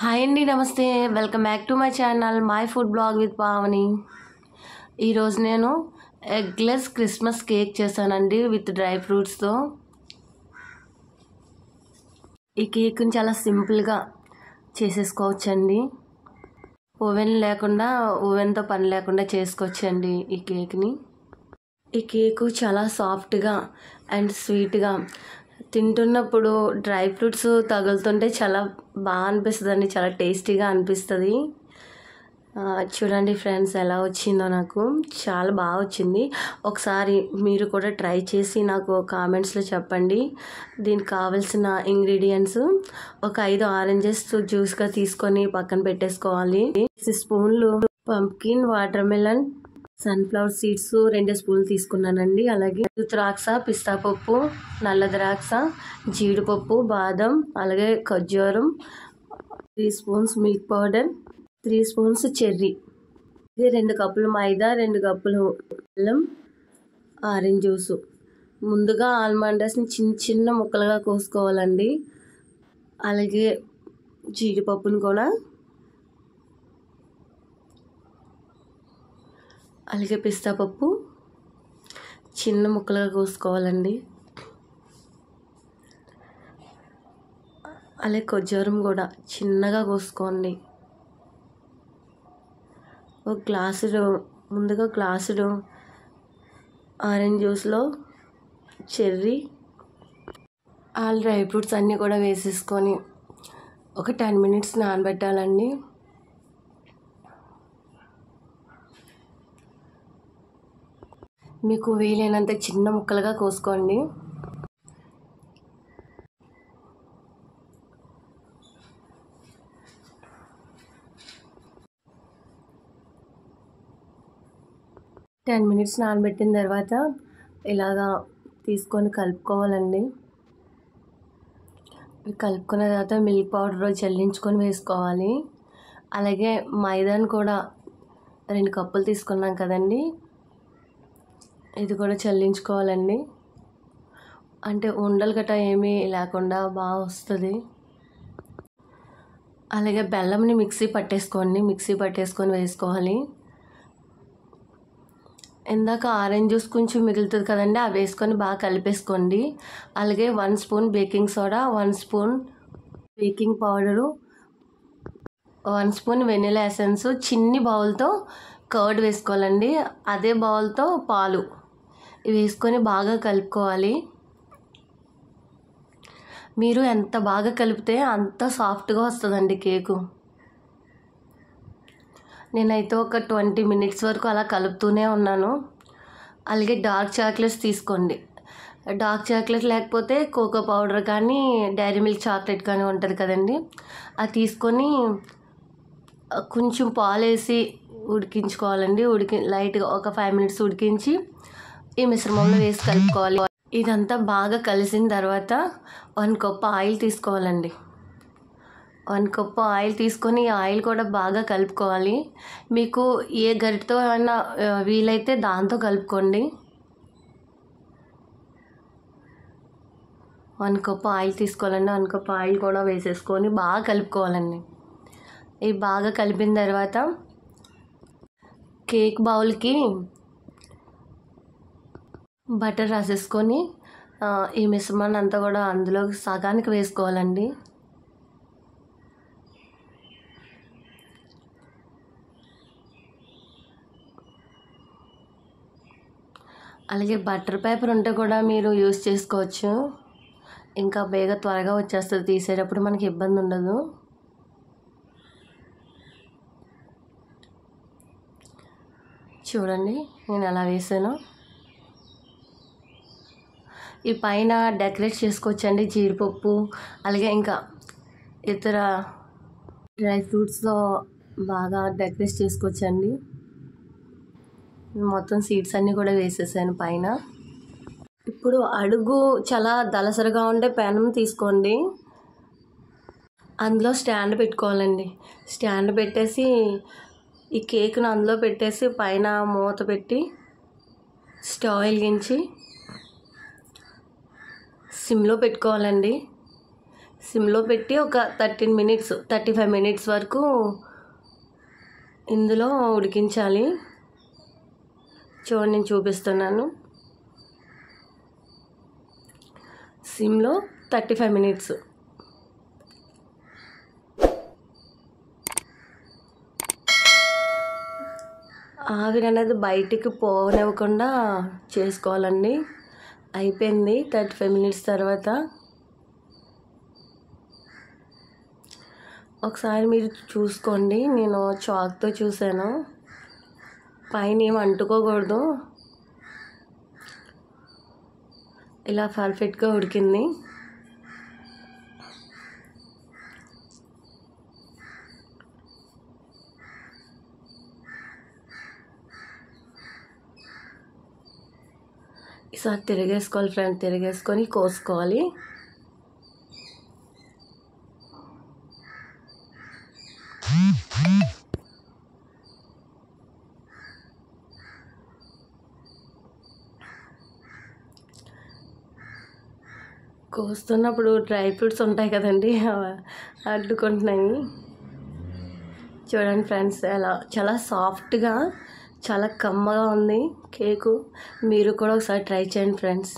Hi అండి, నమస్తే. Welcome back to my channel my food blog with Pavani. ఈరోజు నేను ఎగ్లెస్ క్రిస్మస్ కేక్ చేశానండి విత్ డ్రై ఫ్రూట్స్తో. ఈ కేక్ని చాలా సింపుల్గా చేసేసుకోవచ్చండి. ఓవెన్తో పని లేకుండా చేసుకోవచ్చండి ఈ కేక్ని. ఈ కేకు చాలా సాఫ్ట్గా అండ్ స్వీట్గా, తింటున్నప్పుడు డ్రై ఫ్రూట్స్ తగులుతుంటే చాలా బాగా అనిపిస్తుందండి, చాలా టేస్టీగా అనిపిస్తుంది. చూడండి ఫ్రెండ్స్, ఎలా వచ్చిందో నాకు చాలా బాగా వచ్చింది. ఒకసారి మీరు కూడా ట్రై చేసి నాకు కామెంట్స్లో చెప్పండి. దీనికి కావాల్సిన ఇంగ్రీడియంట్స్: ఒక 5 ఆరెంజెస్ జ్యూస్గా తీసుకొని పక్కన పెట్టేసుకోవాలి. 6 స్పూన్లు pumpkin, water melon, sunflower seeds 2 స్పూన్లు తీసుకున్నానండి. అలాగే ద్రాక్ష, పిస్తా పప్పు, నల్ల ద్రాక్ష, జీడిపప్పు, బాదం, అలాగే ఖర్జూరం, 3 spoons milk powder, 3 spoons cherry, 2 కప్పులు మైదా, 2 కప్పులు బెల్లం, ఆరెంజ్ జ్యూసు. ముందుగా ఆల్మండ్స్ని చిన్న ముక్కలుగా కోసుకోవాలండి. అలాగే జీడిపప్పును కూడా, అలాగే పిస్తా పప్పు చిన్న ముక్కలుగా కోసుకోవాలండి. అలాగే ఖర్జూరం కూడా చిన్నగా కోసుకోండి. ముందుగా గ్లాసుడు ఆరెంజ్ జ్యూస్లో చెర్రీ, ఆల్ డ్రై ఫ్రూట్స్ అన్నీ కూడా వేసేసుకొని ఒక 10 మినిట్స్ నానబెట్టాలండి. మీకు వీలైనంత చిన్న ముక్కలుగా కోసుకోండి. టెన్ మినిట్స్ నానబెట్టిన తర్వాత ఇలాగా తీసుకొని కలుపుకోవాలండి. కలుపుకున్న తర్వాత మిల్క్ పౌడర్ చల్లించుకొని వేసుకోవాలి. అలాగే మైదాను కూడా 2 కప్పులు తీసుకున్నాం కదండి, ఇది కూడా చల్లించుకోవాలండి. అంటే ఉండలు గట్రా ఏమీ లేకుండా బాగా వస్తుంది. అలాగే బెల్లంని మిక్సీ పట్టేసుకొని వేసుకోవాలి. ఇందాక ఆరెంజ్ జ్యూస్ కొంచెం మిగులుతుంది కదండి, అవి వేసుకొని బాగా కలిపేసుకోండి. అలాగే 1 spoon baking soda, 1 spoon baking powder, 1 spoon vanilla essence, చిన్ని బౌల్తో కర్డ్ వేసుకోవాలండి. అదే బౌల్తో పాలు ఇవి వేసుకొని బాగా కలుపుకోవాలి. మీరు ఎంత బాగా కలిపితే అంత సాఫ్ట్గా వస్తుందండి కేకు. నేనైతే ఒక 20 మినిట్స్ వరకు అలా కలుపుతూనే ఉన్నాను. అలాగే డార్క్ చాక్లెట్స్ తీసుకోండి. డార్క్ చాక్లెట్ లేకపోతే కోకో పౌడర్ కానీ డైరీ మిల్క్ చాక్లెట్ కానీ ఉంటుంది కదండి, అది తీసుకొని కొంచెం పాలు వేసి ఉడికించుకోవాలండి. లైట్గా ఒక 5 మినిట్స్ ఉడికించి ఈ మిశ్రమంలో వేసి కలుపుకోవాలి. ఇదంతా బాగా కలిసిన తర్వాత 1 కప్ ఆయిల్ తీసుకోవాలండి. 1 కప్ ఆయిల్ తీసుకొని ఆయిల్ కూడా బాగా కలుపుకోవాలి. మీకు ఏ గరిటతో అయినా వీలైతే దాంతో కలుపుకోండి. 1 కప్ ఆయిల్ తీసుకోవాలండి. 1 కప్ ఆయిల్ కూడా వేసేసుకొని బాగా కలుపుకోవాలండి. ఇవి బాగా కలిపిన తర్వాత కేక్ బౌల్కి బటర్ రాసేసుకొని ఈ మిశ్రమాన్ని అంతా కూడా అందులో సగానికి వేసుకోవాలండి. అలాగే బటర్ పేపర్ ఉంటే కూడా మీరు యూస్ చేసుకోవచ్చు. ఇంకా త్వరగా వచ్చేస్తుంది, తీసేటప్పుడు మనకి ఇబ్బంది ఉండదు. చూడండి నేను ఎలా వేసాను. ఈ పైన డెకరేట్ చేసుకోవచ్చండి జీడిపప్పు, అలాగే ఇంకా ఇతర డ్రై ఫ్రూట్స్తో బాగా డెకరేట్ చేసుకోవచ్చండి. మొత్తం సీడ్స్ అన్నీ కూడా వేసేసాను పైన. ఇప్పుడు అడుగు చాలా దలసరిగా ఉండే పెనం తీసుకోండి. అందులో స్టాండ్ పెట్టుకోవాలండి. స్టాండ్ పెట్టేసి ఈ కేక్ను అందులో పెట్టేసి పైన మూత పెట్టి స్టవ్ వెలిగించి సిమ్లో పెట్టుకోవాలండి. సిమ్లో పెట్టి ఒక 35 మినిట్స్ వరకు ఇందులో ఉడికించాలి. చూడండి, నేను చూపిస్తున్నాను. సిమ్లో 35 మినిట్స్. ఆవిరి అనేది బయటికి పోనివ్వకుండా చేసుకోవాలండి. అయిపోయింది 35 మినిట్స్ తర్వాత. ఒకసారి మీరు చూసుకోండి. నేను చాక్తో చూసాను, పైన ఏం అంటుకోకూడదు. ఇలా పర్ఫెక్ట్గా ఉడికింది. ఈసారి తిరిగేసుకోవాలి ఫ్రెండ్స్, తిరిగేసుకొని కోసుకోవాలి. కోస్తున్నప్పుడు డ్రై ఫ్రూట్స్ ఉంటాయి కదండి, అడ్డుకుంటున్నాయి. చూడండి ఫ్రెండ్స్, చాలా సాఫ్ట్గా, చాలా కమ్మగా ఉంది కేకు. మీరు కూడా ఒకసారి ట్రై చేయండి ఫ్రెండ్స్.